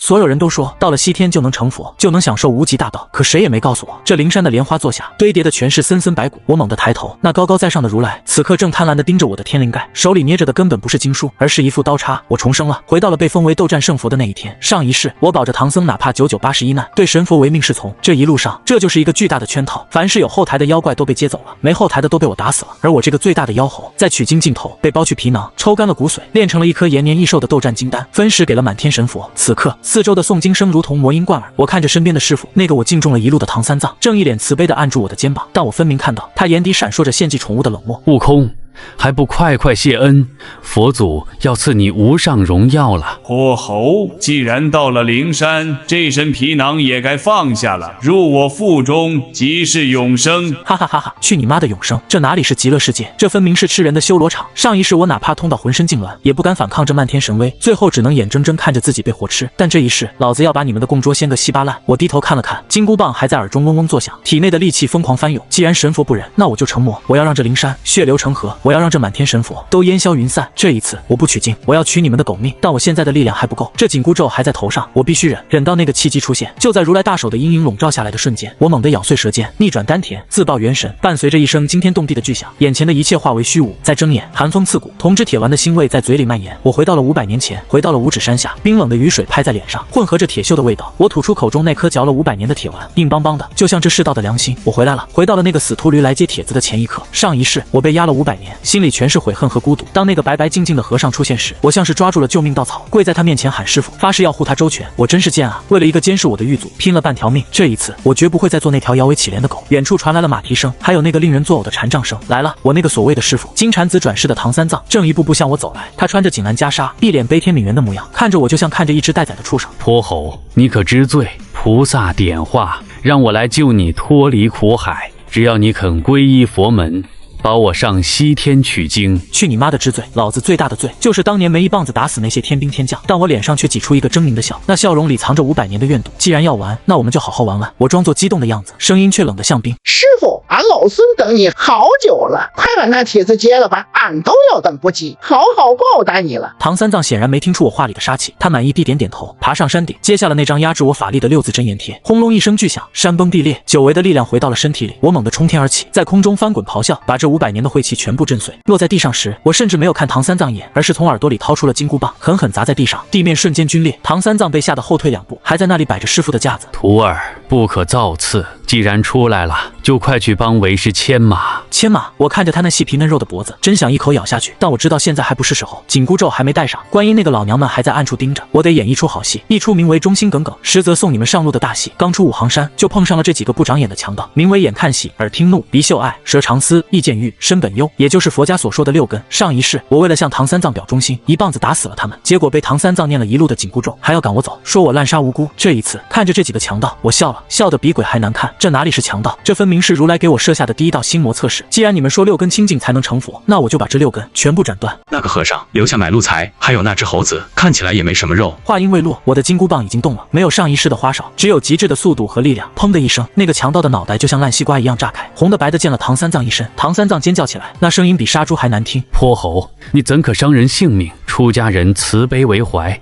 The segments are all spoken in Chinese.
所有人都说到了西天就能成佛，就能享受无极大道，可谁也没告诉我，这灵山的莲花座下堆叠的全是森森白骨。我猛地抬头，那高高在上的如来此刻正贪婪地盯着我的天灵盖，手里捏着的根本不是经书，而是一副刀叉。我重生了，回到了被封为斗战胜佛的那一天。上一世我保着唐僧哪怕9981难，对神佛唯命是从。这一路上，这就是一个巨大的圈套，凡是有后台的妖怪都被接走了，没后台的都被我打死了。而我这个最大的妖猴，在取经尽头被剥去皮囊，抽干了骨髓，炼成了一颗延年益寿的斗战金丹，分食给了满天神佛。此刻四周的诵经声如同魔音贯耳，我看着身边的师傅，那个我敬重了一路的唐三藏，正一脸慈悲地按住我的肩膀，但我分明看到他眼底闪烁着献祭宠物的冷漠。悟空，还不快快谢恩，佛祖要赐你无上荣耀了。泼猴，既然到了灵山，这身皮囊也该放下了，入我腹中即是永生。哈哈哈哈！去你妈的永生！这哪里是极乐世界，这分明是吃人的修罗场。上一世我哪怕痛到浑身痉挛，也不敢反抗这漫天神威，最后只能眼睁睁看着自己被活吃。但这一世，老子要把你们的供桌掀个稀巴烂！我低头看了看，金箍棒还在耳中嗡嗡作响，体内的戾气疯狂翻涌。既然神佛不仁，那我就成魔，我要让这灵山血流成河，我要让这满天神佛都烟消云散。这一次我不取经，我要取你们的狗命。但我现在的力量还不够，这紧箍咒还在头上，我必须忍到那个契机出现。就在如来大手的阴影笼罩下来的瞬间，我猛地咬碎舌尖，逆转丹田，自爆元神，伴随着一声惊天动地的巨响，眼前的一切化为虚无。再睁眼，寒风刺骨，铜制铁丸的腥味在嘴里蔓延。我回到了500年前，回到了五指山下，冰冷的雨水拍在脸上，混合着铁锈的味道。我吐出口中那颗嚼了500年的铁丸，硬邦邦的，就像这世道的良心。我回来了，回到了那个死秃驴来接帖子的前一刻。上一世我被压了500年，心里全是悔恨和孤独。当那个白白净净的和尚出现时，我像是抓住了救命稻草，跪在他面前喊师傅，发誓要护他周全。我真是贱啊，为了一个监视我的狱卒拼了半条命。这一次我绝不会再做那条摇尾乞怜的狗。远处传来了马蹄声，还有那个令人作呕的禅杖声。来了，我那个所谓的师傅，金蝉子转世的唐三藏正一步步向我走来。他穿着锦襕袈裟，一脸悲天悯人的模样，看着我就像看着一只待宰的畜生。泼猴，你可知罪？菩萨点化，让我来救你脱离苦海。只要你肯皈依佛门，保我上西天取经。去你妈的知罪！老子最大的罪就是当年没一棒子打死那些天兵天将，但我脸上却挤出一个狰狞的笑，那笑容里藏着500年的怨毒。既然要玩，那我们就好好玩玩。我装作激动的样子，声音却冷得像冰。师傅，俺老孙等你好久了，快把那帖子接了吧，俺都要等不及，好好报答你了。唐三藏显然没听出我话里的杀气，他满意地点点头，爬上山顶，接下了那张压制我法力的6字真言贴。轰隆一声巨响，山崩地裂，久违的力量回到了身体里。我猛地冲天而起，在空中翻滚咆哮，把这500年的晦气全部震碎。落在地上时，我甚至没有看唐三藏一眼，而是从耳朵里掏出了金箍棒，狠狠砸在地上，地面瞬间皲裂。唐三藏被吓得后退2步，还在那里摆着师傅的架子。徒儿不可造次，既然出来了，就快去帮为师牵马。牵马？我看着他那细皮嫩肉的脖子，真想一口咬下去，但我知道现在还不是时候。紧箍咒还没戴上，观音那个老娘们还在暗处盯着，我得演一出好戏，一出名为忠心耿耿，实则送你们上路的大戏。刚出五行山，就碰上了这几个不长眼的强盗，名为眼看喜，耳听怒，鼻嗅爱，舌尝丝，意见欲，身本优，也就是佛家所说的6根。上一世我为了向唐三藏表忠心，一棒子打死了他们，结果被唐三藏念了一路的紧箍咒，还要赶我走，说我滥杀无辜。这一次看着这几个强盗，我笑了，笑得比鬼还难看。这哪里是强盗，这分明是如来给我设下的第一道心魔测试。既然你们说6根清净才能成佛，那我就把这6根全部斩断。那个和尚留下买路财，还有那只猴子，看起来也没什么肉。话音未落，我的金箍棒已经动了，没有上一世的花哨，只有极致的速度和力量。砰的一声，那个强盗的脑袋就像烂西瓜一样炸开，红的白的溅了唐三藏一身。唐三藏尖叫起来，那声音比杀猪还难听。泼猴，你怎可伤人性命？出家人慈悲为怀，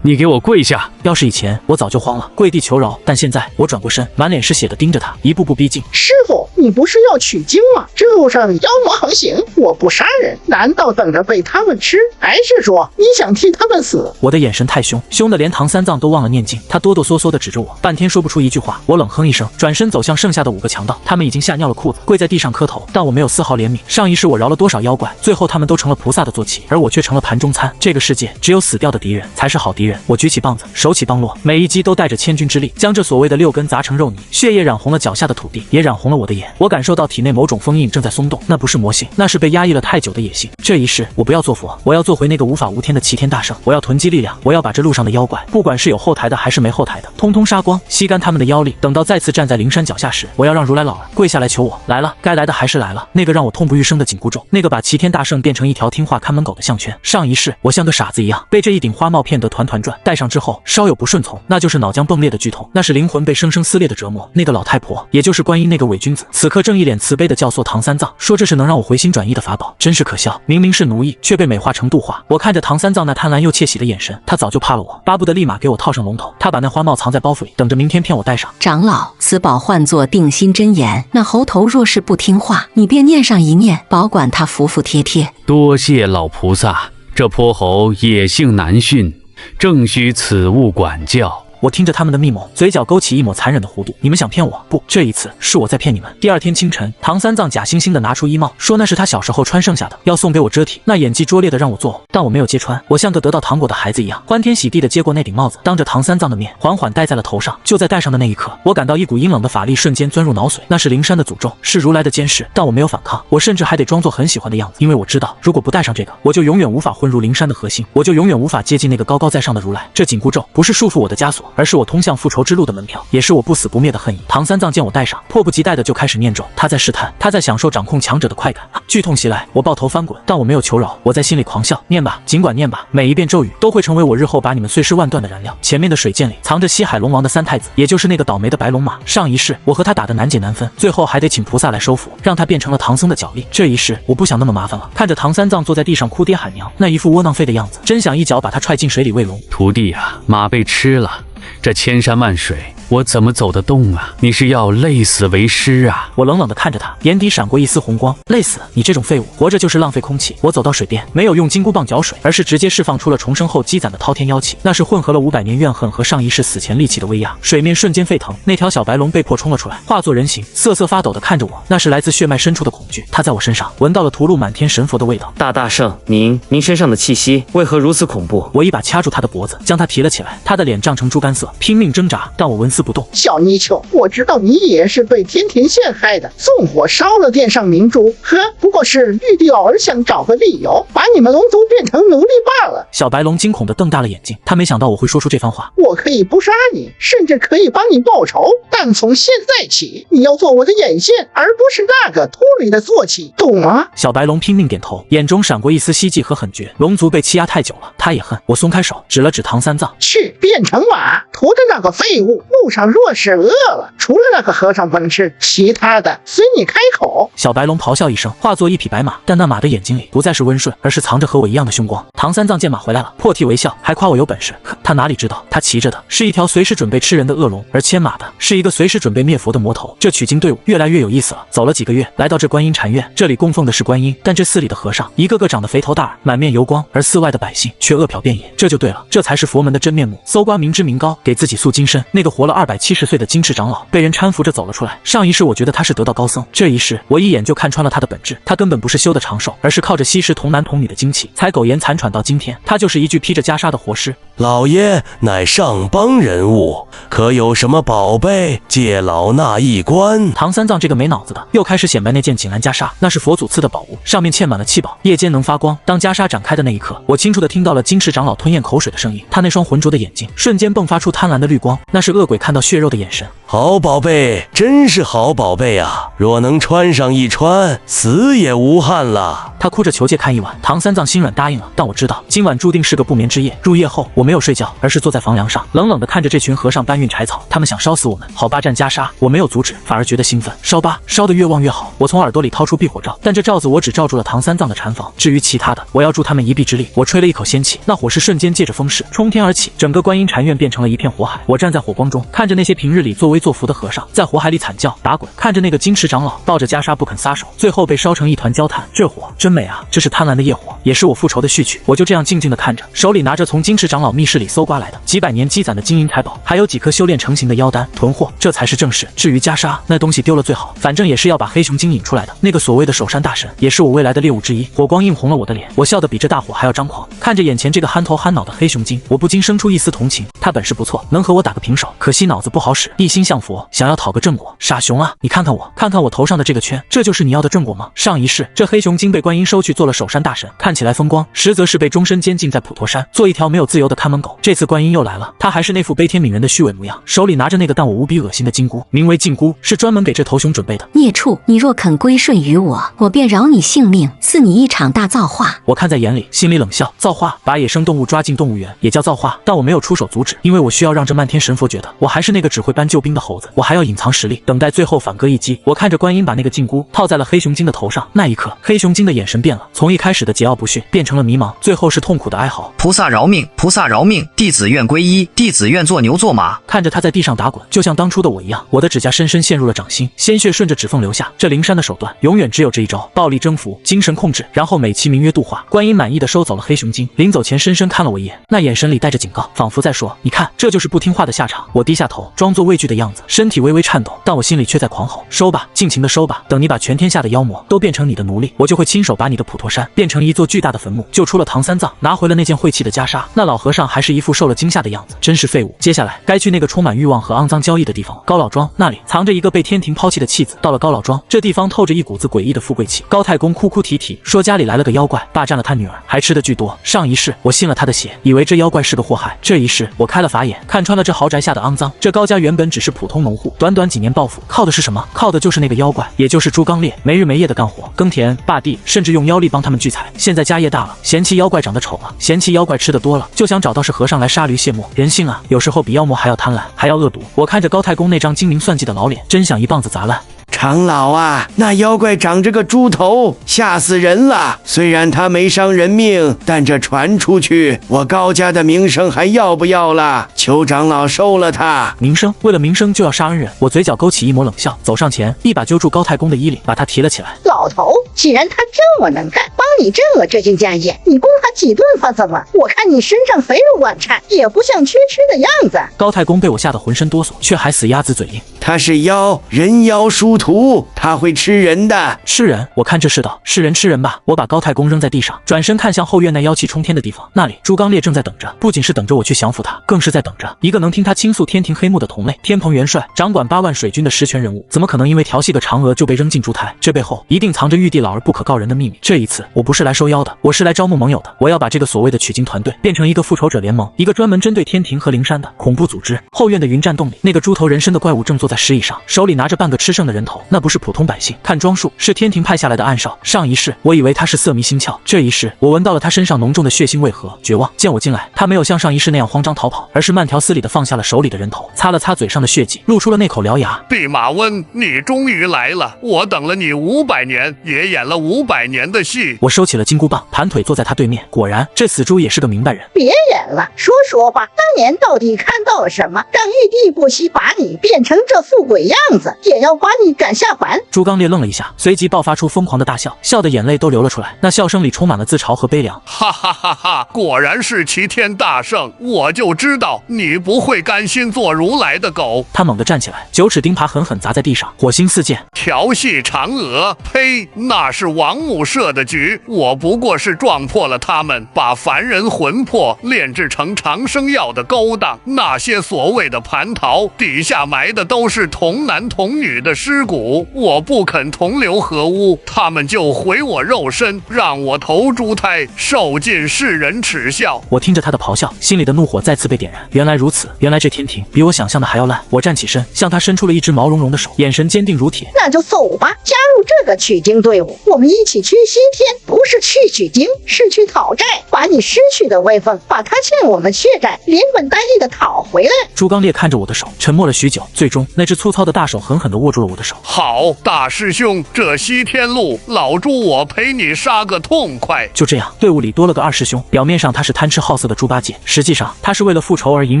你给我跪下！要是以前我早就慌了，跪地求饶，但现在我转过身，满脸是血的盯着他，一步步逼近。师傅，你不是要取经吗？这路上妖魔横行，我不杀人，难道等着被他们吃？还是说你想替他们死？我的眼神太凶，凶的连唐三藏都忘了念经，他哆哆嗦嗦地指着我，半天说不出一句话。我冷哼一声，转身走向剩下的5个强盗，他们已经吓尿了裤子，跪在地上磕头，但我没有丝毫怜悯。上一世我饶了多少妖怪，最后他们都成了菩萨的坐骑，而我却成了盘中餐。这个世界只有死掉的敌人才是好敌人。我举起棒子，手起棒落，每一击都带着千钧之力，将这所谓的6根砸成肉泥，血液染红了脚下的土地，也染红了我的眼。我感受到体内某种封印正在松动，那不是魔性，那是被压抑了太久的野性。这一世我不要做佛，我要做回那个无法无天的齐天大圣。我要囤积力量，我要把这路上的妖怪，不管是有后台的还是没后台的，通通杀光，吸干他们的妖力。等到再次站在灵山脚下时，我要让如来老儿跪下来求我。来了，该来的还是来了。那个让我痛不欲生的紧箍咒，那个把齐天大圣变成一条听话看门狗的项圈。上一世我像个傻子一样被这一顶花帽骗得团团转，戴上之后稍有不顺从，那就是脑浆迸裂的剧痛，那是灵魂被生生撕裂的折磨。那个老太婆，也就是观音那个伪君子，此刻正一脸慈悲的教唆唐三藏，说这是能让我回心转意的法宝，真是可笑。明明是奴役，却被美化成度化。我看着唐三藏那贪婪又窃喜的眼神，他早就怕了我，巴不得立马给我套上龙头。他把那花帽藏在包袱里，等着明天骗我戴上。长老，此宝唤作定心真言，那猴头若是不听话，你便念上一念，保管他服服帖帖。多谢老菩萨，这泼猴野性难驯，正需此物管教。我听着他们的密谋，嘴角勾起一抹残忍的弧度。你们想骗我？不，这一次是我在骗你们。第二天清晨，唐三藏假惺惺地拿出衣帽，说那是他小时候穿剩下的，要送给我遮体。那演技拙劣的让我作呕，但我没有揭穿。我像个得到糖果的孩子一样，欢天喜地地接过那顶帽子，当着唐三藏的面缓缓戴在了头上。就在戴上的那一刻，我感到一股阴冷的法力瞬间钻入脑髓，那是灵山的诅咒，是如来的监视。但我没有反抗，我甚至还得装作很喜欢的样子，因为我知道，如果不戴上这个，我就永远无法混入灵山的核心，我就永远无法接近那个高高在上的如来。这紧箍咒不是束缚我的枷锁，而是我通向复仇之路的门票，也是我不死不灭的恨意。唐三藏见我戴上，迫不及待的就开始念咒，他在试探，他在享受掌控强者的快感。剧痛袭来，我抱头翻滚，但我没有求饶，我在心里狂笑，念吧，尽管念吧，每一遍咒语都会成为我日后把你们碎尸万段的燃料。前面的水涧里藏着西海龙王的三太子，也就是那个倒霉的白龙马。上一世我和他打得难解难分，最后还得请菩萨来收服，让他变成了唐僧的脚力。这一世我不想那么麻烦了。看着唐三藏坐在地上哭爹喊娘，那一副窝囊废的样子，真想一脚把他踹进水里喂龙。徒弟啊，马被吃了，这千山万水，我怎么走得动啊？你是要累死为师啊？我冷冷地看着他，眼底闪过一丝红光。累死你这种废物，活着就是浪费空气。我走到水边，没有用金箍棒搅水，而是直接释放出了重生后积攒的滔天妖气，那是混合了500年怨恨和上一世死前戾气的威压。水面瞬间沸腾，那条小白龙被迫冲了出来，化作人形，瑟瑟发抖地看着我，那是来自血脉深处的恐惧。他在我身上闻到了屠戮满天神佛的味道。大圣，您身上的气息为何如此恐怖？我一把掐住他的脖子，将他提了起来，他的脸涨成猪肝色，拼命挣扎，但我纹丝不动。小泥鳅，我知道你也是被天庭陷害的，纵火烧了殿上明珠，不过是玉帝老儿想找个理由把你们龙族变成奴隶罢了。小白龙惊恐地瞪大了眼睛，他没想到我会说出这番话。我可以不杀你，甚至可以帮你报仇，但从现在起，你要做我的眼线，而不是那个秃驴的坐骑，懂吗？小白龙拼命点头，眼中闪过一丝希冀和狠绝。龙族被欺压太久了，他也恨。我松开手，指了指唐三藏，去变成马，驮着那个废物。路上若是饿了，除了那个和尚不能吃，其他的随你开口。小白龙咆哮一声，化作一匹白马，但那马的眼睛里不再是温顺，而是藏着和我一样的凶光。唐三藏见马回来了，破涕为笑，还夸我有本事。可他哪里知道，他骑着的是一条随时准备吃人的恶龙，而牵马的是一个随时准备灭佛的魔头。这取经队伍越来越有意思了。走了几个月，来到这观音禅院，这里供奉的是观音，但这寺里的和尚一个个长得肥头大耳，满面油光，而寺外的百姓却饿殍遍野。这就对了，这才是佛门的真面目。搜刮明知名高，给自己塑金身。那个活了270岁的金翅长老被人搀扶着走了出来。上一世我觉得他是得道高僧，这一世我一眼就看穿了他的本质。他根本不是修的长寿，而是靠着吸食童男童女的精气，才苟延残喘到今天。他就是一具披着袈裟的活尸。老爷乃上邦人物，可有什么宝贝借老衲一观？唐三藏这个没脑子的又开始显摆那件锦兰袈裟，那是佛祖赐的宝物，上面嵌满了气宝，夜间能发光。当袈裟展开的那一刻，我清楚地听到了金翅长老吞咽口水的声音，他那双浑浊的眼睛瞬间迸发出贪婪的绿光，那是恶鬼看到血肉的眼神。好宝贝，真是好宝贝啊！若能穿上一穿，死也无憾了。他哭着求借看一晚，唐三藏心软答应了。但我知道今晚注定是个不眠之夜。入夜后，我没有睡觉，而是坐在房梁上，冷冷地看着这群和尚搬运柴草。他们想烧死我们，好霸占袈裟。我没有阻止，反而觉得兴奋。烧吧，烧得越旺越好。我从耳朵里掏出避火罩，但这罩子我只罩住了唐三藏的禅房，至于其他的，我要助他们一臂之力。我吹了一口仙气，那火势瞬间借着风势冲天而起，整个观音禅院变成了一片火海。我站在火光中，看着那些平日里作威作福的和尚在火海里惨叫打滚，看着那个金翅长老抱着袈裟不肯撒手，最后被烧成一团焦炭。这火真美啊！这是贪婪的业火，也是我复仇的序曲。我就这样静静地看着，手里拿着从金翅长老密室里搜刮来的几百年积攒的金银财宝，还有几颗修炼成型的妖丹，囤货，这才是正事。至于袈裟，那东西丢了最好，反正也是要把黑熊精引出来的。那个所谓的守山大神，也是我未来的猎物之一。火光映红了我的脸，我笑得比这大火还要张狂。看着眼前这个憨头憨脑的黑熊精，我不禁生出一丝同情。他本事不错，能和我打个平手，可惜脑子不好使，一心向佛，想要讨个正果。傻熊啊，你看看我，看看我头上的这个圈。圈，这就是你要的正果吗？上一世，这黑熊精被观音收去做了守山大神，看起来风光，实则是被终身监禁在普陀山，做一条没有自由的看门狗。这次观音又来了，他还是那副悲天悯人的虚伪模样，手里拿着那个但我无比恶心的金箍，名为禁箍，是专门给这头熊准备的。孽畜，你若肯归顺于我，我便饶你性命，赐你一场大造化。我看在眼里，心里冷笑，造化，把野生动物抓进动物园也叫造化，但我没有出手阻止，因为我需要让这漫天神佛觉得我还是那个只会搬救兵的猴子，我还要隐藏实力，等待最后反戈一击。我看着观音把那个禁箍套在了黑熊精的头上，那一刻，黑熊精的眼神变了，从一开始的桀骜不驯变成了迷茫，最后是痛苦的哀嚎。菩萨饶命，菩萨饶命，弟子愿皈依，弟子愿做牛做马。看着他在地上打滚，就像当初的我一样，我的指甲深深陷入了掌心，鲜血顺着指缝流下。这灵山的手段永远只有这一招：暴力征服，精神控制，然后美其名曰度化。观音满意的收走了黑熊精，临走前深深看了我一眼，那眼神里带着警告，仿佛在说：你看，这就是不听话的下场。我低下头，装作畏惧的样子，身体微微颤抖，但我心里却在狂吼：收吧，尽情的收吧，等你把全天下的妖魔都变成你的奴隶，我就会亲手把你的普陀山变成一座巨大的坟墓，救出了唐三藏，拿回了那件晦气的袈裟。那老和尚还是一副受了惊吓的样子，真是废物。接下来该去那个充满欲望和肮脏交易的地方——高老庄，那里藏着一个被天庭抛弃的妻子。到了高老庄，这地方透着一股子诡异的富贵气。高太公哭哭啼啼说家里来了个妖怪，霸占了他女儿，还吃的巨多。上一世我信了他的邪，以为这妖怪是个祸害，这一世我开了法眼，看穿了这豪宅下的肮脏。这高家原本只是普通农户，短短几年暴富，靠的是什么？靠的就是那个妖怪，也就是朱刚烈，没日没夜的干活，耕田霸地，甚至用妖力帮他们聚财。现在家业大了，嫌弃妖怪长得丑了，嫌弃妖怪吃的多了，就想找到是和尚来杀驴卸磨。人性啊，有时候比妖魔还要贪婪，还要恶毒。我看着高太公那张精明算计的老脸，真想一棒子砸烂。长老啊，那妖怪长着个猪头，吓死人了。虽然他没伤人命，但这传出去，我高家的名声还要不要了？求长老收了他。名声？为了名声就要杀恩人？我嘴角勾起一抹冷笑，走上前，一把揪住高太公的衣领，把他提了起来。老头，既然他这么能干，帮你挣了这件家业，你供他几顿饭怎么？我看你身上肥肉乱颤，也不像缺吃的样子。高太公被我吓得浑身哆嗦，却还死鸭子嘴硬。他是妖，人妖殊途，他会吃人的。吃人？我看这世道，是人吃人吧。我把高太公扔在地上，转身看向后院那妖气冲天的地方，那里朱刚烈正在等着，不仅是等着我去降服他，更是在等着一个能听他倾诉天庭黑幕的同类。天蓬元帅掌管8万水军的实权人物，怎么可能因为调戏个嫦娥就被扔进猪胎？这背后一定藏着玉帝老儿不可告人的秘密。这一次我不是来收妖的，我是来招募盟友的。我要把这个所谓的取经团队变成一个复仇者联盟，一个专门针对天庭和灵山的恐怖组织。后院的云栈洞里，那个猪头人身的怪物正坐在石椅上，手里拿着半个吃剩的人头，那不是普通百姓，看装束是天庭派下来的暗哨。上一世我以为他是色迷心窍，这一世我闻到了他身上浓重的血腥味和绝望。见我进来，他没有像上一世那样慌张逃跑，而是慢条斯理地放下了手里的人头，擦了擦嘴上的血迹，露出了那口獠牙。弼马温，你终于来了，我等了你500年，也演了500年的戏。我收起了金箍棒，盘腿坐在他对面，果然这死猪也是个明白人。别演了，说吧，当年到底看到了什么，让玉帝不惜把你变成这富贵样子，也要把你赶下凡？朱刚烈愣了一下，随即爆发出疯狂的大笑，笑的眼泪都流了出来，那笑声里充满了自嘲和悲凉。哈哈哈哈！果然是齐天大圣，我就知道你不会甘心做如来的狗。他猛地站起来，9齿钉耙狠狠砸在地上，火星四溅。调戏嫦娥？呸！那是王母设的局，我不过是撞破了他们把凡人魂魄炼制成长生药的勾当。那些所谓的蟠桃底下埋的都是童男童女的尸骨，我不肯同流合污，他们就毁我肉身，让我投猪胎，受尽世人耻笑。我听着他的咆哮，心里的怒火再次被点燃。原来如此，原来这天庭比我想象的还要烂。我站起身，向他伸出了一只毛茸茸的手，眼神坚定如铁。那就走吧，加入这个取经队伍，我们一起去西天，不是去取经，是去讨债，把你失去的威风，把他欠我们血债连本带利的讨回来。朱刚烈看着我的手，沉默了许久，最终那只粗糙的大手狠狠地握住了我的手。好，大师兄，这西天路，老朱我陪你杀个痛快。就这样，队伍里多了个二师兄。表面上他是贪吃好色的猪八戒，实际上他是为了复仇而隐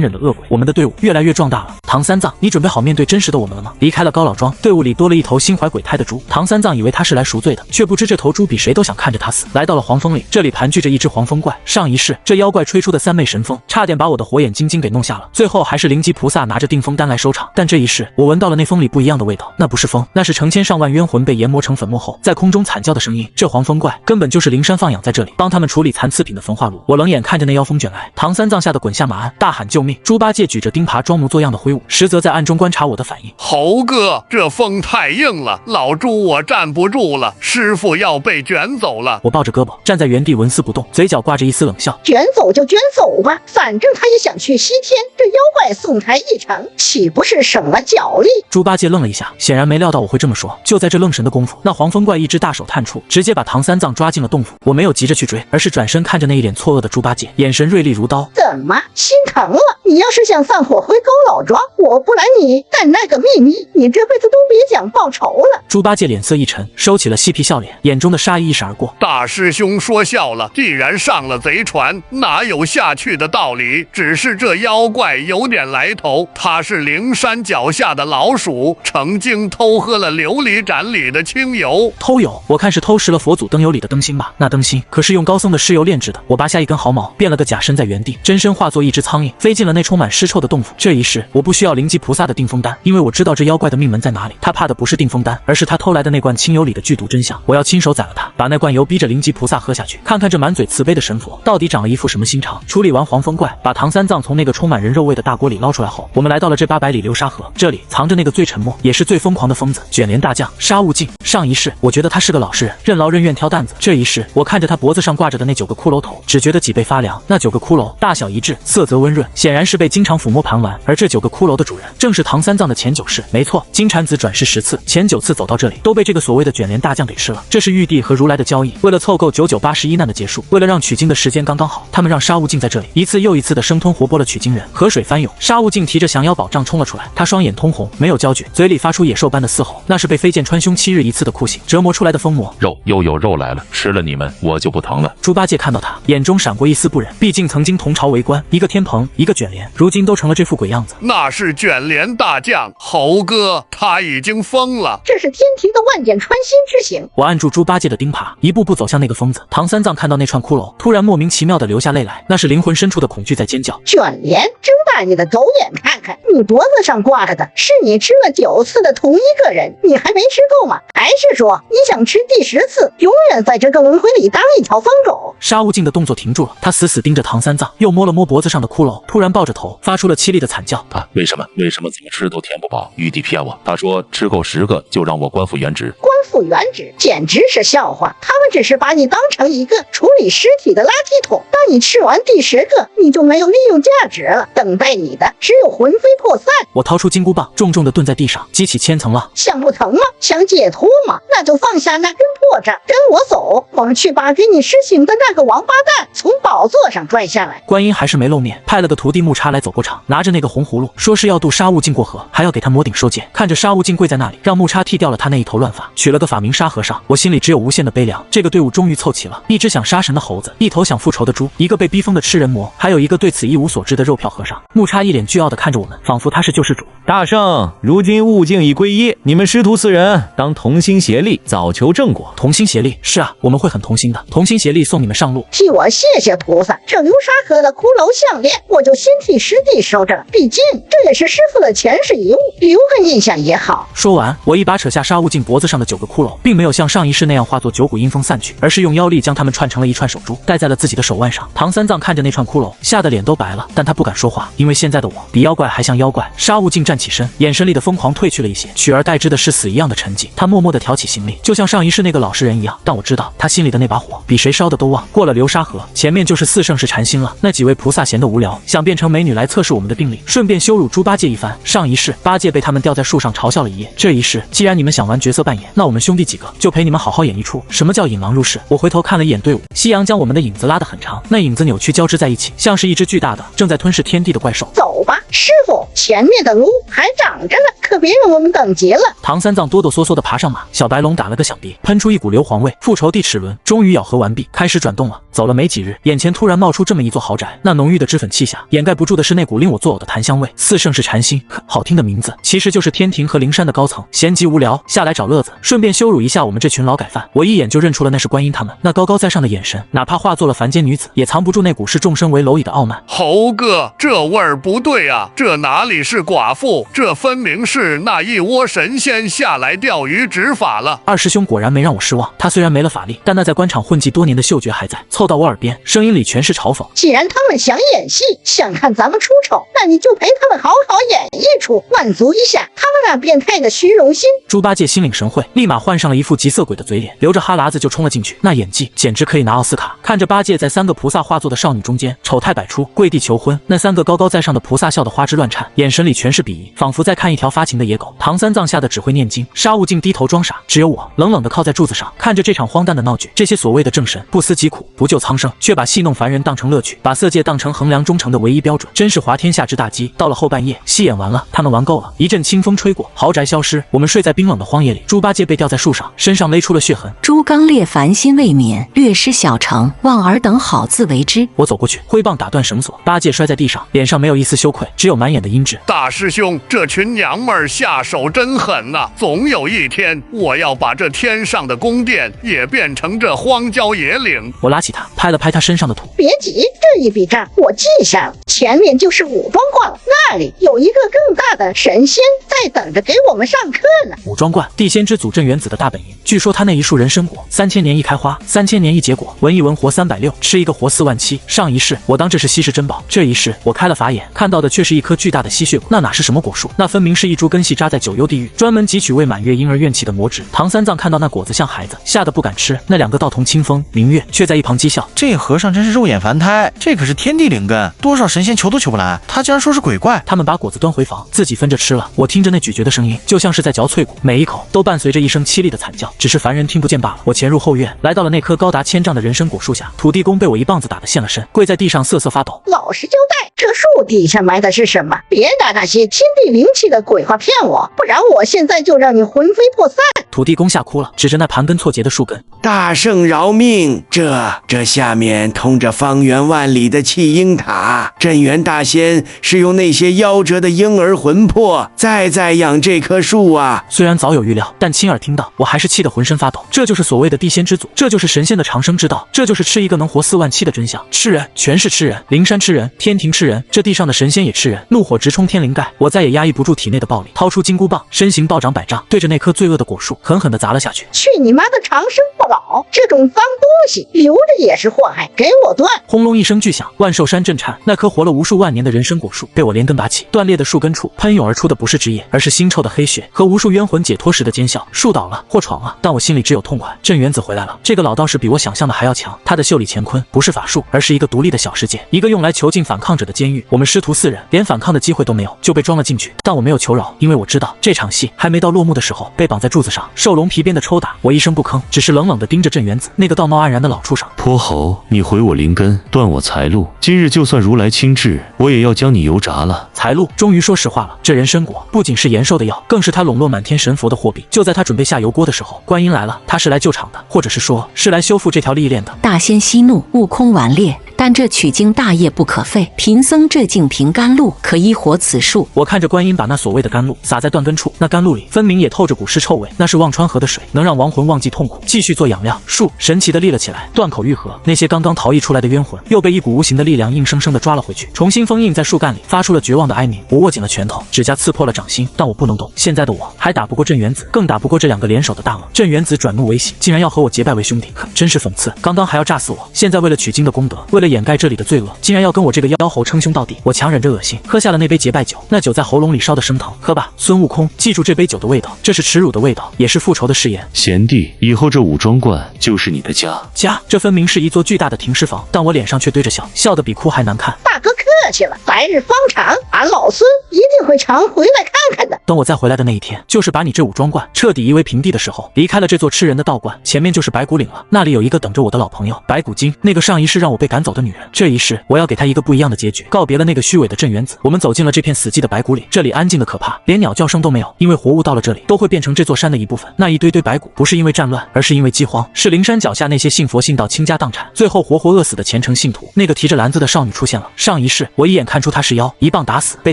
忍的恶鬼。我们的队伍越来越壮大了。唐三藏，你准备好面对真实的我们了吗？离开了高老庄，队伍里多了一头心怀鬼胎的猪。唐三藏以为他是来赎罪的，却不知这头猪比谁都想看着他死。来到了黄风岭，这里盘踞着一只黄风怪。上一世这妖怪吹出的三昧神风，差点把我的火眼金睛给弄下了。最后还是灵吉菩萨拿着定风丹来收场。但这一世，我闻到了那风里不一样的味道，那不是风，那是成千上万冤魂被研磨成粉末后，在空中惨叫的声音。这黄风怪根本就是灵山放养在这里，帮他们处理残次品的焚化炉。我冷眼看着那妖风卷来，唐三藏吓得滚下马鞍，大喊救命。猪八戒举着钉耙装模作样的挥舞，度，实则在暗中观察我的反应。猴哥，这风太硬了，老猪我站不住了，师傅要被卷走了。我抱着胳膊站在原地纹丝不动，嘴角挂着一丝冷笑。卷走就卷走吧，反正他也想去西天，这妖怪送他一程，岂不是省了脚力？猪八戒愣了一下，显然没料到我会这么说。就在这愣神的功夫，那黄风怪一只大手探出，直接把唐三藏抓进了洞府。我没有急着去追，而是转身看着那一脸错愕的猪八戒，眼神锐利如刀。怎么心疼了？你要是想放火回勾老庄，我不拦你，但那个秘密你这辈子都别想报仇了。猪八戒脸色一沉，收起了嬉皮笑脸，眼中的杀意一闪而过。大师兄说笑了，既然上了贼船，哪有下去的道理？只是这妖怪有点来头，他是灵山脚下的老鼠，曾经偷喝了琉璃盏里的清油。偷油？我看是偷食了佛祖灯油里的灯芯吧。那灯芯可是用高僧的尸油炼制的。我拔下一根毫毛，变了个假身在原地，真身化作一只苍蝇，飞进了那充满尸臭的洞府。这一世我不需要灵吉菩萨的定风丹，因为我知道这妖怪的命门在哪里。他怕的不是定风丹，而是他偷来的那罐清油里的剧毒真相。我要亲手宰了他，把那罐油逼着灵吉菩萨喝下去，看看这满嘴慈悲的神佛到底长了一副什么心肠。处理完黄风怪，把唐三藏从那个充满人肉味的大锅里捞出来后，我们来到了这800里流沙河。这里藏着那个最沉默也是最疯狂的疯子卷帘大将沙悟净。上一世我觉得他是个老实人，任劳任怨挑担子。这一世我看着他脖子上挂着的那9个骷髅头，只觉得脊背发凉。那9个骷髅大小一致，色泽温润，显然是被经常抚摸盘玩。而这9个骷髅的主人正是唐三藏的前9世。没错，金蝉子转世10次，前9次走到这里都被这个所谓的卷帘大将给吃了。这是玉帝和如来的交易，为了凑够9981难的结束，为了让取经的时间刚刚好，他们让沙悟净在这里一次又一次的生吞活剥了取经人。河水翻涌，沙悟净提着降妖宝杖冲了出来，他双眼通红，没有焦距，嘴里发出野兽般的嘶吼，那是被飞剑穿胸7日一次的酷刑折磨出来的疯魔。肉又有肉来了，吃了你们我就不疼了。猪八戒看到他，眼中闪过一丝不忍，毕竟曾经同朝为官，一个天蓬，一个卷帘，如今都成了这副鬼样子。那是卷帘大将猴哥，他已经疯了。这是天庭的万箭穿心之刑。我按住猪八戒的钉耙，一步步走向那个疯子。唐三藏看到那串骷髅，突然莫名其妙的流下泪来，那是灵魂深处的恐惧在尖叫。卷帘，睁大你的狗眼看看，你脖子上挂着的是你吃了9次的同一个人，你还没吃够吗？还是说你想吃第10次，永远在这个轮回里当一条疯狗？沙悟净的动作停住了，他死死盯着唐三藏，又摸了摸脖子上的骷髅，突然抱着头发出了凄厉的惨叫。为什么怎么吃都填不饱？玉帝骗我，他说吃够10个就让我官复原职。官复原职简直是笑话，他们只是把你当成一个处理尸体的垃圾桶，当你吃完第10个，你就没有利用价值了，等待你的只有魂飞魄散。我掏出金箍棒，重重地顿在地上，激起千层浪。想不疼吗？想解脱吗？那就放下那根破绽，跟我走，我们去把给你施行的那个王八蛋从宝座上拽下来。观音还是没露面，派了个徒弟木叉来走过场，拿着那个红葫芦，说是要渡沙悟净过河，还要给他摩顶收剑。看着沙悟净跪在那里，让木叉剃掉了他那一头乱发，取了个法名沙和尚，我心里只有无限的悲凉。这个队伍终于凑齐了，一只想杀神的猴子，一头想复仇的猪，一个被逼疯的吃人魔，还有一个对此一无所知的肉票和尚。木叉一脸倨傲地看着我们，仿佛他是救世主。大圣，如今悟净已皈依，你们师徒4人当同心协力，早求正果。同心协力？是啊，我们会很同心的，同心协力送你们上路。替我谢谢菩萨，这流沙河的骷髅项链，我就先替师弟收着了，毕竟这也是师傅的前世遗物，留个印象也好。说完，我一把扯下沙悟净脖子上的9个骷髅，并没有像上一世那样化作9股阴风散去，而是用妖力将它们串成了一串手珠，戴在了自己的手腕上。唐三藏看着那串骷髅，吓得脸都白了，但他不敢说话，因为现在的我比妖怪还像妖怪。沙悟净站起身，眼神里的疯狂褪去了一些，取而代之的是死一样的沉寂。他默默地挑起行李，就像上一世那个老实人一样，但我知道他心里的那把火比谁烧的都旺。过了流沙河，前面就是4圣世禅心了。那几位菩萨闲得无聊，想变成美女来测试我们的定力，顺便羞辱猪八戒一番。上一世八戒被他们吊在树上嘲笑了一夜，这一世既然你们想玩角色扮演，那我们兄弟几个就陪你们好好演一出什么叫引狼入室。我回头看了一眼队伍，夕阳将我们的影子拉得很长，那影子扭曲交织在一起，像是一只巨大的正在吞噬天地的怪兽。走吧，师傅，前面的路还长着呢，可别让我们等急了。唐三藏哆哆嗦嗦地爬上马，小白龙打了个响鼻，喷出一股硫磺味。复仇地齿轮终于咬合完毕，开始转动了。走了没几日，眼前突然冒出这么一座豪宅，那浓郁的脂粉气下，掩盖不住的是那股令我作呕的檀香味。4圣世禅心，好听的名字，其实就是天庭和灵山的高层。闲极无聊，下来找乐子，顺便羞辱一下我们这群劳改犯。我一眼就认出了那是观音他们，那高高在上的眼神，哪怕化作了凡间女子，也藏不住那股视众生为蝼蚁的傲慢。猴哥，这味儿不对啊，这哪里是寡妇，这分明是那一窝神仙。先下来钓鱼执法了。二师兄果然没让我失望，他虽然没了法力，但那在官场混迹多年的嗅觉还在，凑到我耳边，声音里全是嘲讽。既然他们想演戏，想看咱们出丑，那你就陪他们好好演一出，满足一下他们那变态的虚荣心。猪八戒心领神会，立马换上了一副急色鬼的嘴脸，流着哈喇子就冲了进去，那演技简直可以拿奥斯卡。看着八戒在3个菩萨化作的少女中间丑态百出，跪地求婚，那3个高高在上的菩萨笑得花枝乱颤，眼神里全是鄙夷，仿佛在看一条发情的野狗。唐三藏吓得只会念经，沙悟净低头装傻，只有我冷冷地靠在柱子上，看着这场荒诞的闹剧。这些所谓的正神不思疾苦，不救苍生，却把戏弄凡人当成乐趣，把色戒当成衡量忠诚的唯一标准，真是滑天下之大稽。到了后半夜，戏演完了，他们玩够了，一阵清风吹过，豪宅消失，我们睡在冰冷的荒野里。猪八戒被吊在树上，身上勒出了血痕。猪刚烈凡心未泯，略施小惩，望尔等好自为之。我走过去，挥棒打断绳索，八戒摔在地上，脸上没有一丝羞愧，只有满眼的阴鸷。大师兄，这群娘们儿下手真狠呐！总有一天，我要把这天上的宫殿也变成这荒郊野岭。我拉起他，拍了拍他身上的土。别急，这一笔账我记下了，前面就是武装观了，那里有一个更大的神仙在等着给我们上课呢。武装观，地仙之祖镇元子的大本营。据说他那一树人参果，3000年一开花，3000年一结果，闻一闻活360，吃一个活47000。上一世我当这是稀世珍宝，这一世我开了法眼，看到的却是一颗巨大的吸血果。那哪是什么果树？那分明是一株根系扎在9幽地狱，专门汲取为满月婴儿怨气的魔纸。唐三藏看到那果子像孩子，吓得不敢吃。那2个道童清风、明月却在一旁讥笑：这和尚真是肉眼凡胎，这可是天地灵根，多少神仙求都求不来，他竟然说是鬼怪。他们把果子端回房，自己分着吃了。我听着那咀嚼的声音，就像是在嚼脆骨，每一口都伴随着一声凄厉的惨叫，只是凡人听不见罢了。我潜入后院，来到了那棵高达1000丈的人参果树下。土地公被我一棒子打得现了身，跪在地上瑟瑟发抖。老实交代，这树底下埋的是什么？别打那些天地灵气的鬼话骗我，不然我现在就让你魂飞魄散。土地公吓哭了，指着那盘根错节的树根：大圣饶命！这下面通着方圆万里的气鹰塔，镇元大仙是用那些夭折的婴儿魂魄在养这棵树啊！虽然早有预料，但亲耳听到，我还是气得浑身发抖。这就是所谓的地仙之祖，这就是神仙的长生之道，这就是吃一个能活47000的真相。吃人，全是吃人，灵山吃人，天庭吃人，这地上的神仙也吃人。怒火直冲天灵盖，我再也压抑不住体内的暴力，掏出金箍棒，身形暴涨100丈，对着那棵罪恶的果树狠狠地砸了下去。去你妈的长生不老！这种脏东西留着也是祸害，给我断！轰隆一声巨响，万寿山震颤，那棵活了无数万年的人参果树被我连根拔起，断裂的树根处喷涌而出的不是汁液，而是腥臭的黑血和无数冤魂解脱时的奸笑。树倒了，祸闯了，但我心里只有痛快。镇元子回来了，这个老道士比我想象的还要强，他的袖里乾坤不是法术，而是一个独立的小世界，一个用来囚禁反抗者的监狱。我们师徒4人连反抗的机会都没有，就被装了进去。但我没有求饶，因为我知道这场戏还没到落幕的时候，被绑在柱子上受龙皮鞭的抽打，我一声不吭，只是冷冷地盯着镇元子那个道貌岸然的老畜生。泼猴，你毁我灵根，断我财路，今日就算如来亲至，我也要将你油炸了。财路终于说实话了，这人参果不仅是延寿的药，更是他笼络满天神佛的货币。就在他准备下油锅的时候，观音来了，他是来救场的，或者是说是来修复这条历练的。大仙息怒，悟空顽劣，但这取经大业不可废。贫僧这竟凭甘露，可医活此树。我看着观音把那所谓的甘露撒在断根处，那甘露里分明也透着股尸臭味，那是忘川河的水，能让亡魂忘记痛苦，继续做养料。树神奇的立了起来，断口愈合，那些刚刚逃逸出来的冤魂又被一股无形的力量硬生生的抓了回去，重新封印在树干里，发出了绝望的哀鸣。我握紧了拳头，指甲刺破了掌心，但我不能动。现在的我还打不过镇元子，更打不过这2个联手的大鳄。镇元子转怒为喜，竟然要和我结拜为兄弟，真是讽刺。刚刚还要炸死我，现在为了取经的功德，为了掩盖这里的罪恶，竟然要跟我这个妖猴称兄道弟。我强忍着恶心，喝下了那杯结拜酒，那酒在喉咙里烧得生疼。喝吧，孙悟空，记住这杯酒的味道，这是耻辱的味道，也是复仇的誓言。贤弟，以后这武装观就是你的家。家，这分明是一座巨大的停尸房，但我脸上却堆着笑，笑得比哭还难看。大哥客气了，来日方长，俺老孙一定会常回来看看的。等我再回来的那一天，就是把你这武装观彻底夷为平地的时候。离开了这座吃人的道观，前面就是白骨岭了，那里有一个等着我的老朋友白骨精，那个上一世让我被赶走的女人。这一世我要给她一个不一样的结局，告别了那个虚伪的镇元子。我们走进了这片死寂的白骨岭，这里安静的可怕，连鸟叫声都没有，因为活物到了这里都会变成这座山的一部分。那一堆堆白骨不是因为战乱，而是因为饥荒，是灵山脚下那些信佛信道倾家荡产最后活活饿死的虔诚信徒。那个提着篮子的少女出现了，上一世我一眼看出她是妖，一棒打死，被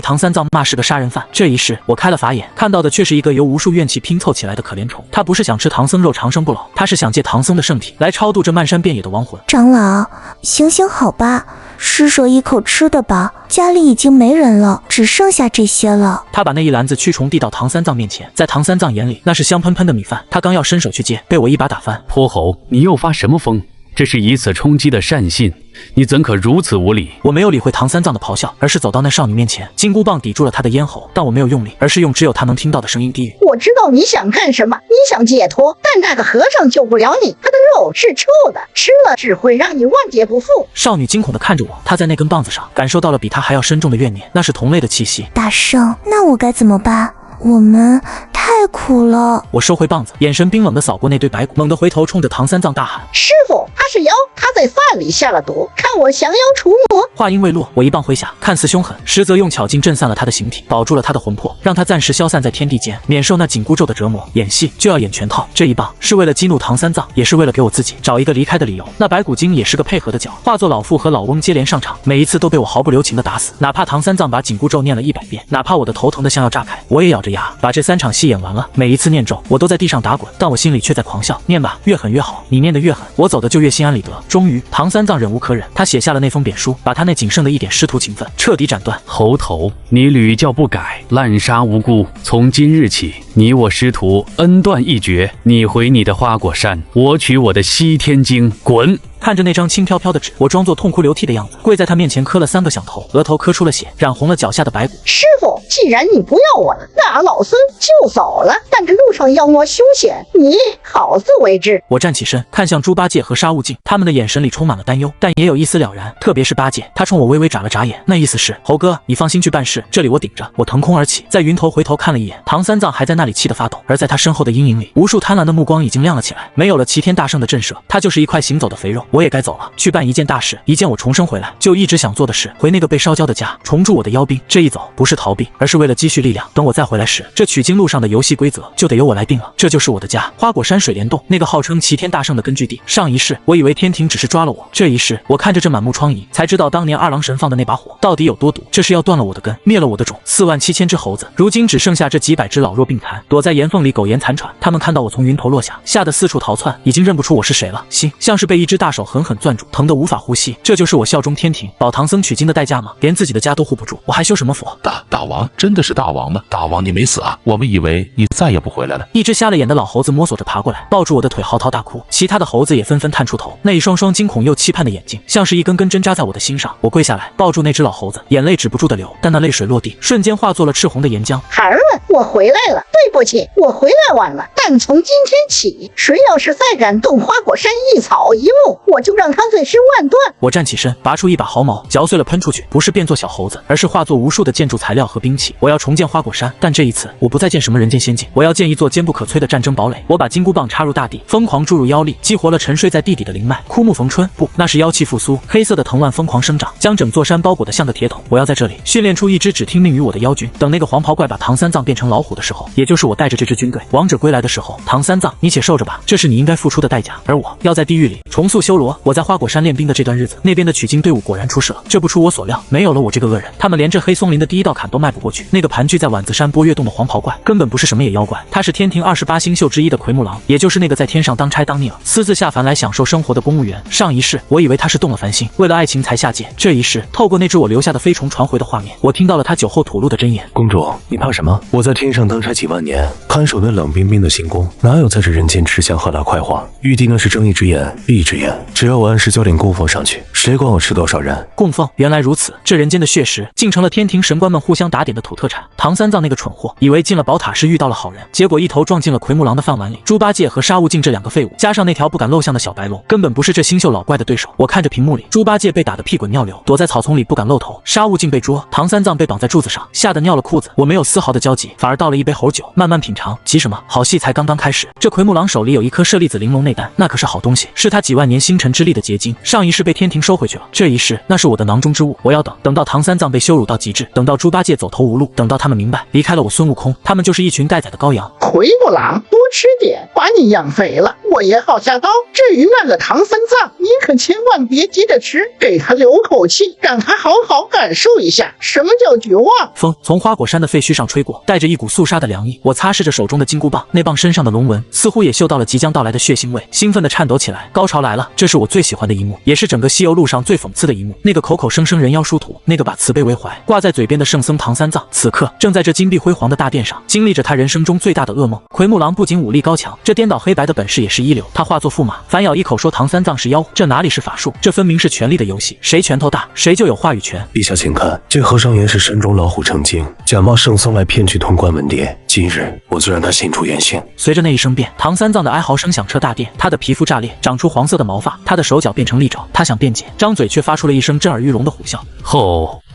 唐三藏骂是个杀人犯。这一世我开了法眼，看到的却是一个由无数怨气拼凑起来的可怜虫。他不是想吃唐僧肉长生不老，他是想借唐僧的圣体来超度这漫山遍野的亡魂。长老，行行好吧，施舍一口吃的吧，家里已经没人了，只剩下这些了。他把那一篮子蛆虫递到唐三藏面前，在唐三藏眼里，那是香喷喷的米饭。他刚要伸手去接，被我一把打翻。泼猴，你又发什么疯？这是以此充饥的善信，你怎可如此无礼？我没有理会唐三藏的咆哮，而是走到那少女面前，金箍棒抵住了她的咽喉，但我没有用力，而是用只有她能听到的声音低语：我知道你想干什么，你想解脱，但那个和尚救不了你，他的肉是臭的，吃了只会让你万劫不复。少女惊恐地看着我，她在那根棒子上感受到了比她还要深重的怨念，那是同类的气息。大圣，那我该怎么办？我们太苦了。我收回棒子，眼神冰冷地扫过那堆白骨，猛地回头冲着唐三藏大喊：师傅，他是妖，他在饭里下了毒，看我降妖除魔。话音未落，我一棒挥下，看似凶狠，实则用巧劲震散了他的形体，保住了他的魂魄，让他暂时消散在天地间，免受那紧箍咒的折磨。演戏就要演全套，这一棒是为了激怒唐三藏，也是为了给我自己找一个离开的理由。那白骨精也是个配合的角，化作老妇和老翁接连上场，每一次都被我毫不留情地打死。哪怕唐三藏把紧箍咒念了100遍，哪怕我的头疼得像要炸开，我也咬着牙把这3场戏演完了。每一次念咒，我都在地上打滚，但我心里却在狂笑。念吧，越狠越好，你念得越狠，我走的就越心安理得。终于，唐三藏忍无可忍，他写下了那封贬书，把他那仅剩的一点师徒情分彻底斩断。猴头，你屡教不改，滥杀无辜，从今日起，你我师徒恩断义绝，你回你的花果山，我取我的西天经，滚！看着那张轻飘飘的纸，我装作痛哭流涕的样子，跪在他面前磕了3个响头，额头磕出了血，染红了脚下的白骨。师傅，既然你不要我了，那老孙就走了。但这路上妖魔凶险，你好自为之。我站起身，看向猪八戒和沙悟净，他们的眼神里充满了担忧，但也有一丝了然。特别是八戒，他冲我微微眨了眨眼，那意思是：猴哥，你放心去办事，这里我顶着。我腾空而起，在云头回头看了一眼，唐三藏还在那里气得发抖，而在他身后的阴影里，无数贪婪的目光已经亮了起来。没有了齐天大圣的震慑，他就是一块行走的肥肉。我也该走了，去办一件大事，一件我重生回来就一直想做的事，回那个被烧焦的家，重铸我的妖兵。这一走不是逃避，而是为了积蓄力量，等我再回来时，这取经路上的游戏规则就得由我来定了。这就是我的家，花果山水帘洞，那个号称齐天大圣的根据地。上一世我以为天庭只是抓了我，这一世我看着这满目疮痍，才知道当年二郎神放的那把火到底有多毒。这是要断了我的根，灭了我的种。47000只猴子，如今只剩下这几百只老弱病残，躲在岩缝里苟延残喘。他们看到我从云头落下，吓得四处逃窜，已经认不出我是谁了。心像是被一只大手狠狠攥住，疼得无法呼吸。这就是我效忠天庭、保唐僧取经的代价吗？连自己的家都护不住，我还修什么佛？大王真的是大王吗？大王你没死啊？我们以为你再也不回来了。一只瞎了眼的老猴子摸索着爬过来，抱住我的腿嚎啕大哭，其他的猴子也纷纷探出头，那一双双惊恐又期盼的眼睛，像是一根根针扎在我的心上。我跪下来抱住那只老猴子，眼泪止不住的流，但那泪水落地，瞬间化作了赤红的岩浆。孩儿们，我回来了，对不起，我回来晚了，但从今天起，谁要是再敢动花果山一草一木，我就让他罪尸万段。我站起身，拔出一把毫毛，嚼碎了喷出去，不是变作小猴子，而是化作无数的建筑材料和兵器。我要重建花果山，但这一次我不再建什么人间仙境，我要建一座坚不可摧的战争堡垒。我把金箍棒插入大地，疯狂注入妖力，激活了沉睡在地底的灵脉。枯木逢春，不，那是妖气复苏，黑色的藤蔓疯狂生长，将整座山包裹得像个铁桶。我要在这里训练出一支只听命于我的妖军。等那个黄袍怪把唐三藏变成老虎的时候，也就是我带着这支军队王者归来的时候，唐三藏，你且受着吧，这是你应该付出的代价。而我要在地狱里重塑修罗。我在花果山练兵的这段日子，那边的取经队伍果然出事了。这不出我所料，没有了我这个恶人，他们连这黑松林的第一道坎都迈不过去。那个盘踞在碗子山波月洞的黄袍怪根本不是什么野妖怪，他是天庭28星宿之一的奎木狼，也就是那个在天上当差当聂耳，私自下凡来享受生活的公务员。上一世我以为他是动了凡心，为了爱情才下界，这一世透过那只我留下的飞虫传回的画面，我听到了他酒后吐露的真言。公主，你怕什么？我在天上当差几万年，看守那冷冰冰的行宫，哪有在这人间吃香喝辣快活？玉帝那是睁一只眼闭一只眼，只要我按时交点供奉上去，谁管我吃多少人？供奉，原来如此，这人间的血食竟成了天庭神官们互相打点的土特产。唐三藏那个蠢货，以为进了宝塔是遇到了好人，结果一头撞进了奎木狼的饭碗里。猪八戒和沙悟净这2个废物，加上那条不敢露相的小白龙，根本不是这星宿老怪的对手。我看着屏幕里，猪八戒被打得屁滚尿流，躲在草丛里不敢露头；沙悟净被捉，唐三藏被绑在柱子上，吓得尿了裤子。我没有丝毫的焦急，反而倒了一杯猴酒，慢慢品尝。急什么？好戏才刚刚开始。这奎木狼手里有一颗舍利子玲珑内丹，那可是好东西，是他几万年星辰之力的结晶。上一世被天庭收回去了，这一世那是我的囊中之物。我要等到唐三藏被羞辱到极致，等到猪八戒走投无路，等到他们明白离开了我孙悟空，他们就是一群待宰的羔羊。奎木狼，多吃点，把你养肥了，我也好下刀。至于那个唐三藏，你可千万别急着吃，给他留口气，让他好好感受一下什么叫绝望。风从花果山的废墟上吹过，带着一股肃杀的凉意。我擦拭着手中的金箍棒，那棒身上的龙纹似乎也嗅到了即将到来的血腥味，兴奋地颤抖起来。高潮来了，这是我最喜欢的一幕，也是整个西游路上最讽刺的一幕。那个口口声声人妖殊途，那个把慈悲为怀挂在嘴边的圣僧唐三藏，此刻正在这金碧辉煌的大殿上，经历着他人生中最大的噩梦。奎木狼不仅武力高强，这颠倒黑白的本事也是一流。他化作驸马，反咬一口说唐三藏是妖狐，这哪里是法术，这分明是权力的游戏，谁拳头大，谁就有话语权。陛下请看，这和尚原是山中老虎成精，假冒圣僧来骗取通关文牒。今日我就让他现出原形。随着那一声变，唐三藏的哀嚎声响彻大殿，他的皮肤炸裂，长出黄色的毛发，他的手脚变成利爪，他想辩解，张嘴却发出了一声震耳欲聋的虎啸。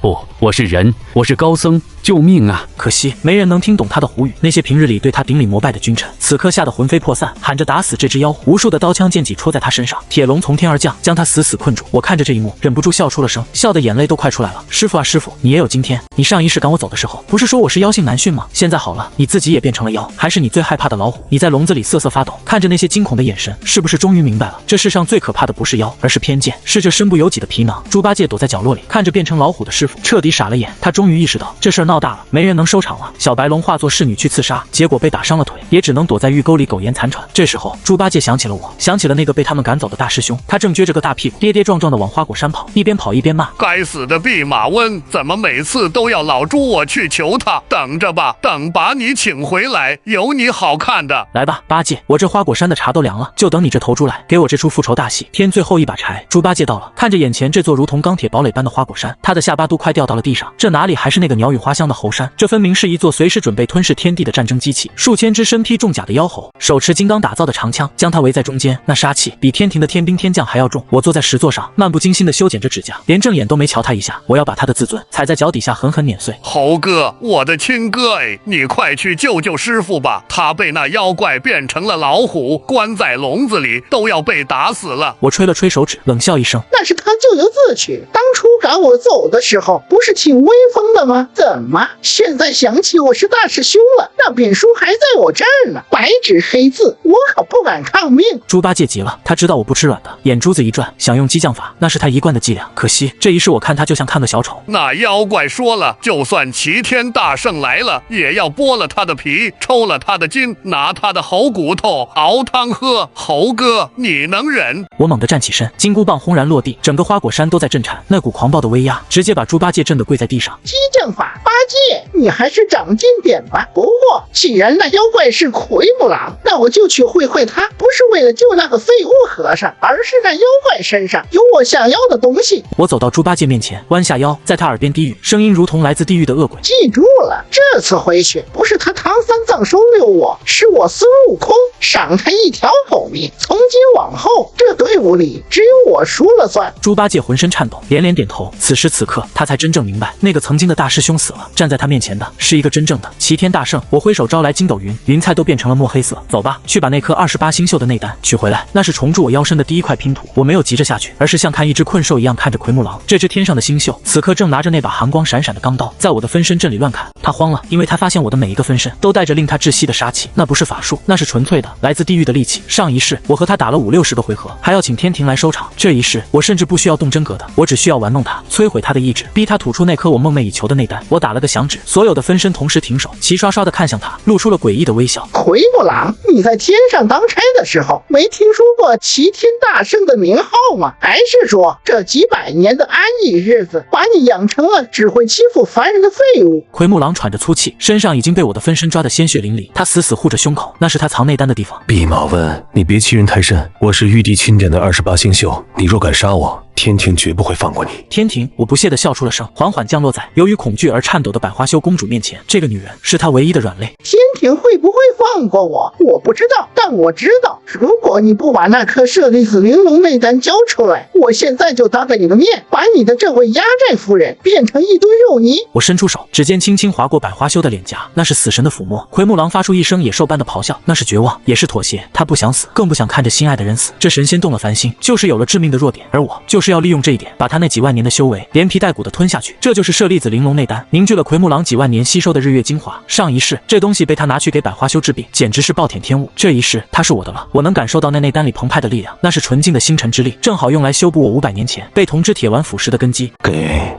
不，我是人，我是高僧，救命啊！可惜没人能听懂他的胡语。那些平日里对他顶礼膜拜的君臣，此刻吓得魂飞魄散，喊着打死这只妖狐。无数的刀枪剑戟戳在他身上，铁笼从天而降，将他死死困住。我看着这一幕，忍不住笑出了声，笑的眼泪都快出来了。师傅啊师傅，你也有今天！你上一世赶我走的时候，不是说我是妖性难驯吗？现在好了，你自己也变成了妖，还是你最害怕的老虎。你在笼子里瑟瑟发抖，看着那些惊恐的眼神，是不是终于明白了？这世上最可怕的不是妖，而是偏见，是这身不由己的皮囊。猪八戒躲在角落里，看着变成老虎的师傅，彻底傻了眼。他终于意识到这事儿闹大了，没人能收场了。小白龙化作侍女去刺杀，结果被打伤了腿，也只能躲在玉沟里苟延残喘。这时候猪八戒想起了我，想起了那个被他们赶走的大师兄，他正撅着个大屁股，跌跌撞撞的往花果山跑，一边跑一边骂：该死的弼马温，怎么每次都要老猪我去求他？等着吧，等把你请回来，有你好看的。来吧，八戒，我这花果山的茶都凉了，就等你这头猪来给我这出复仇大戏，添最后一把柴。猪八戒到了，看着眼前这座如同钢铁堡垒般的花果山，他的下巴都快掉到了地上。这哪里还是那个鸟语花香的猴山，这分明是一座随时准备吞噬天地的战争机器。数千只身披重甲的妖猴，手持金刚打造的长枪，将他围在中间，那杀气比天庭的天兵天将还要重。我坐在石座上，漫不经心地修剪着指甲，连正眼都没瞧他一下。我要把他的自尊踩在脚底下狠狠碾碎。猴哥，我的亲哥哎，你快去救救师傅吧，他被那妖怪变成了老虎，关在笼子里，都要被打死了。我吹了吹手指，冷笑一声，那是他咎由自取，当初赶我走的时候不是挺威风的吗？怎么现在想起我是大师兄了？那本书还在我这儿呢，白纸黑字，我可不敢抗命。猪八戒急了，他知道我不吃软的，眼珠子一转，想用激将法，那是他一贯的伎俩。可惜这一世我看他就像看个小丑。那妖怪说了，就算齐天大圣来了，也要剥了他的皮，抽了他的筋，拿他的猴骨头熬汤喝。猴哥，你能忍？我猛地站起身，金箍棒轰然落地，整个花果山都在震颤，那股狂暴的威压直接把猪八戒震得跪在地上。激将法，八戒，你还是长进点吧。不过既然那妖怪是奎木狼，那我就去会会他，不是为了救那个废物和尚，而是那妖怪身上有我想要的东西。我走到猪八戒面前，弯下腰，在他耳边低语，声音如同来自地狱的恶鬼。记住了，这次回去不是他唐三藏收留我，是我孙悟空赏他一条狗命。从今往后，这队伍里只有我说了算。猪八戒浑身颤抖，连连点头。此时此刻，他才真正明白，那个曾经的大师兄死了，站在他面前的是一个真正的齐天大圣。我挥手招来筋斗云，云彩都变成了墨黑色。走吧，去把那颗28星宿的内丹取回来，那是重铸我腰身的第一块拼图。我没有急着下去，而是像看一只困兽一样看着奎木狼。这只天上的星宿此刻正拿着那把寒光闪闪的钢刀，在我的分身阵里乱砍。他慌了，因为他发现我的每一个分身都带着令他窒息的杀气，那不是法术，那是纯粹的来自地狱的戾气。上一世我和他打了50-60个回合，还要请天庭来收场。这一世我甚至不需要动真格的，我只需要玩弄他，摧毁他的意志，逼他吐出那颗我梦寐以求的内丹。我打了个响指，所有的分身同时停手，齐刷刷的看向他，露出了诡异的微笑。奎木狼，你在天上当差的时候没听说过齐天大圣的名号吗？还是说这几百年的安逸日子把你养成了只会欺负凡人的废物？奎木狼喘着粗气，身上已经被我的分身抓得鲜血淋漓，他死死护着胸口，那是他藏内丹的地方。弼马温，你别欺人太甚，我是玉帝钦点的28星宿，你若敢杀我，天庭绝不会放过你。天庭，我不屑地笑出了声，缓缓降落在由于恐惧而颤抖的百花羞公主面前。这个女人是她唯一的软肋。天庭会不会放过我？我不知道，但我知道，如果你不把那颗舍利子玲珑内丹交出来，我现在就当着你的面把你的这位压寨夫人变成一堆肉泥。我伸出手，指尖轻轻划过百花羞的脸颊，那是死神的抚摸。奎木狼发出一声野兽般的咆哮，那是绝望，也是妥协。他不想死，更不想看着心爱的人死。这神仙动了凡心，就是有了致命的弱点，而我就是就是要利用这一点，把他那几万年的修为连皮带骨的吞下去。这就是舍利子玲珑内丹，凝聚了奎木狼几万年吸收的日月精华。上一世这东西被他拿去给百花修治病，简直是暴殄天物。这一世他是我的了，我能感受到那内丹里澎湃的力量，那是纯净的星辰之力，正好用来修补我500年前被铜之铁丸腐蚀的根基。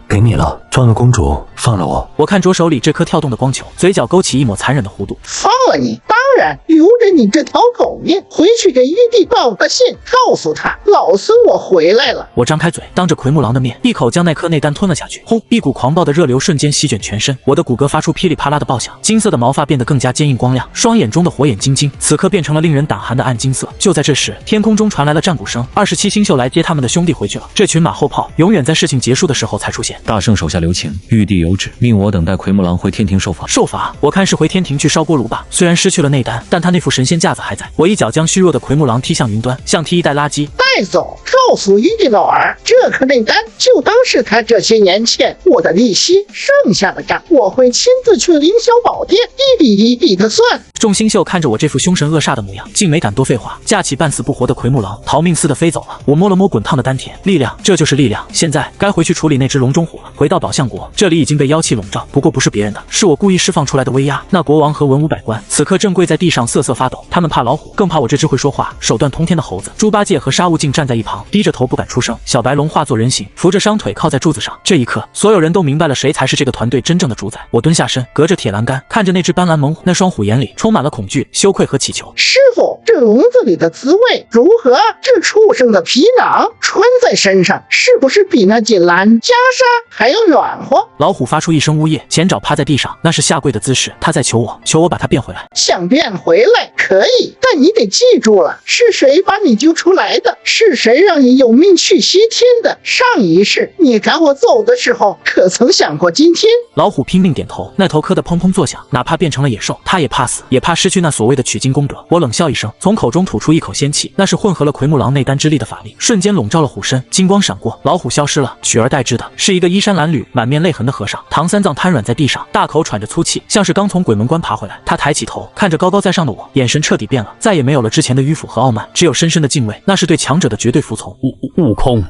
给你了，装了公主，放了我。我看着手里这颗跳动的光球，嘴角勾起一抹残忍的弧度。放了你，当然留着你这条狗命，回去给玉帝报个信，告诉他老孙我回来了。我张开嘴，当着奎木狼的面，一口将那颗内丹吞了下去。轰！一股狂暴的热流瞬间席卷全身，我的骨骼发出噼里啪啦的爆响，金色的毛发变得更加坚硬光亮，双眼中的火眼金睛此刻变成了令人胆寒的暗金色。就在这时，天空中传来了战鼓声，27星宿来接他们的兄弟回去了。这群马后炮永远在事情结束的时候才出现。大圣手下留情，玉帝有旨，命我等待奎木狼回天庭受罚。受罚？我看是回天庭去烧锅炉吧。虽然失去了内丹，但他那副神仙架子还在。我一脚将虚弱的奎木狼踢向云端，像踢一袋垃圾。带走，告诉玉帝老儿，这颗内丹就当是他这些年欠我的利息，剩下的账我会亲自去凌霄宝殿一笔一笔的算。众星宿看着我这副凶神恶煞的模样，竟没敢多废话，架起半死不活的奎木狼，逃命似的飞走了。我摸了摸滚烫的丹田，力量，这就是力量。现在该回去处理那只龙中虎了。回到宝象国，这里已经被妖气笼罩，不过不是别人的，是我故意释放出来的威压。那国王和文武百官此刻正跪在地上瑟瑟发抖，他们怕老虎，更怕我这只会说话、手段通天的猴子。猪八戒和沙悟净站在一旁，低着头不敢出声。小白龙化作人形，扶着伤腿靠在柱子上。这一刻，所有人都明白了谁才是这个团队真正的主宰。我蹲下身，隔着铁栏杆看着那只斑斓猛虎，那双虎眼里充满了恐惧、羞愧和祈求。师傅，这笼子里的滋味如何？这畜生的皮囊穿在身上，是不是比那锦兰袈裟还要软和？老虎发出一声呜咽，前爪趴在地上，那是下跪的姿势。他在求我把他变回来。想变回来可以，但你得记住了，是谁把你救出来的？是谁让你有命去西天的？上一世你赶我走的时候，可曾想过今天？老虎拼命点头，那头磕得砰砰作响。哪怕变成了野兽，他也怕死，也怕失去那所谓的取经功德。我冷笑一声，从口中吐出一口仙气，那是混合了奎木狼内丹之力的法力，瞬间笼罩了虎身，金光闪过，老虎消失了，取而代之的是一个衣衫褴褛、满面泪痕的和尚。唐三藏瘫软在地上，大口喘着粗气，像是刚从鬼门关爬回来。他抬起头，看着高高在上的我，眼神彻底变了，再也没有了之前的迂腐和傲慢，只有深深的敬畏，那是对强者的绝对服从。悟空，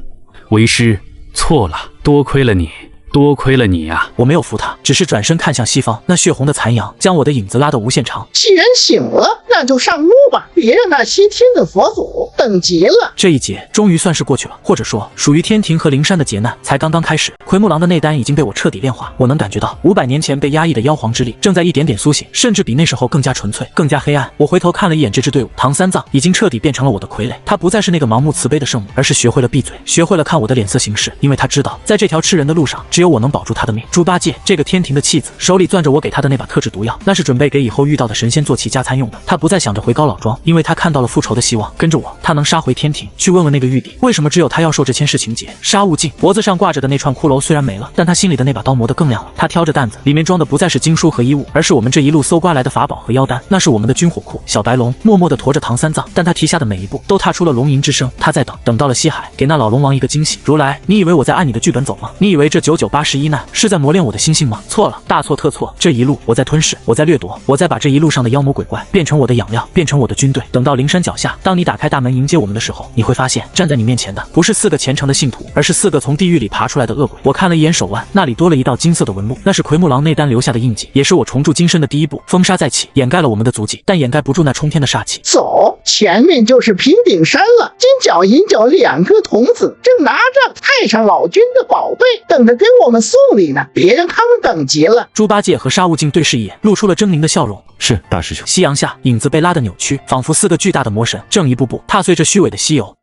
为师错了，多亏了你呀！我没有扶他，只是转身看向西方，那血红的残阳将我的影子拉得无限长。既然醒了，那就上路吧，别让那西天的佛祖等急了。这一劫终于算是过去了，或者说属于天庭和灵山的劫难才刚刚开始。奎木狼的内丹已经被我彻底炼化，我能感觉到500年前被压抑的妖皇之力正在一点点苏醒，甚至比那时候更加纯粹，更加黑暗。我回头看了一眼这支队伍，唐三藏已经彻底变成了我的傀儡，他不再是那个盲目慈悲的圣母，而是学会了闭嘴，学会了看我的脸色行事，因为他知道在这条吃人的路上，只有我能保住他的命。猪八戒这个天庭的弃子，手里攥着我给他的那把特制毒药，那是准备给以后遇到的神仙坐骑加餐用的。他不再想着回高老庄，因为他看到了复仇的希望。跟着我，他能杀回天庭，去问问那个玉帝，为什么只有他要受这千世情劫。沙悟净脖子上挂着的那串骷髅虽然没了，但他心里的那把刀磨得更亮了。他挑着担子，里面装的不再是经书和衣物，而是我们这一路搜刮来的法宝和妖丹，那是我们的军火库。小白龙默默地驮着唐三藏，但他蹄下的每一步都踏出了龙吟之声。他在等到了西海，给那老龙王一个惊喜。如来，你以为我在按你的剧本走吗？你以为这9981难是在磨练我的心性吗？错了，大错特错！这一路我在吞噬，我在掠夺，我在把这一路上的妖魔鬼怪变成我的养料，变成我的军队。等到灵山脚下，当你打开大门迎接我们的时候，你会发现站在你面前的不是4个虔诚的信徒，而是4个从地狱里爬出来的恶鬼。我看了一眼手腕，那里多了一道金色的纹路，那是奎木狼内丹留下的印记，也是我重铸金身的第一步。风沙再起，掩盖了我们的足迹，但掩盖不住那冲天的煞气。走，前面就是平顶山了。金角银角2个童子正拿着太上老君的宝贝，等着给我们送礼呢，别让他们等急了。猪八戒和沙悟净对视一眼，露出了狰狞的笑容。是大师兄。夕阳下，影子被拉得扭曲，仿佛4个巨大的魔神正一步步踏碎这虚伪的西游。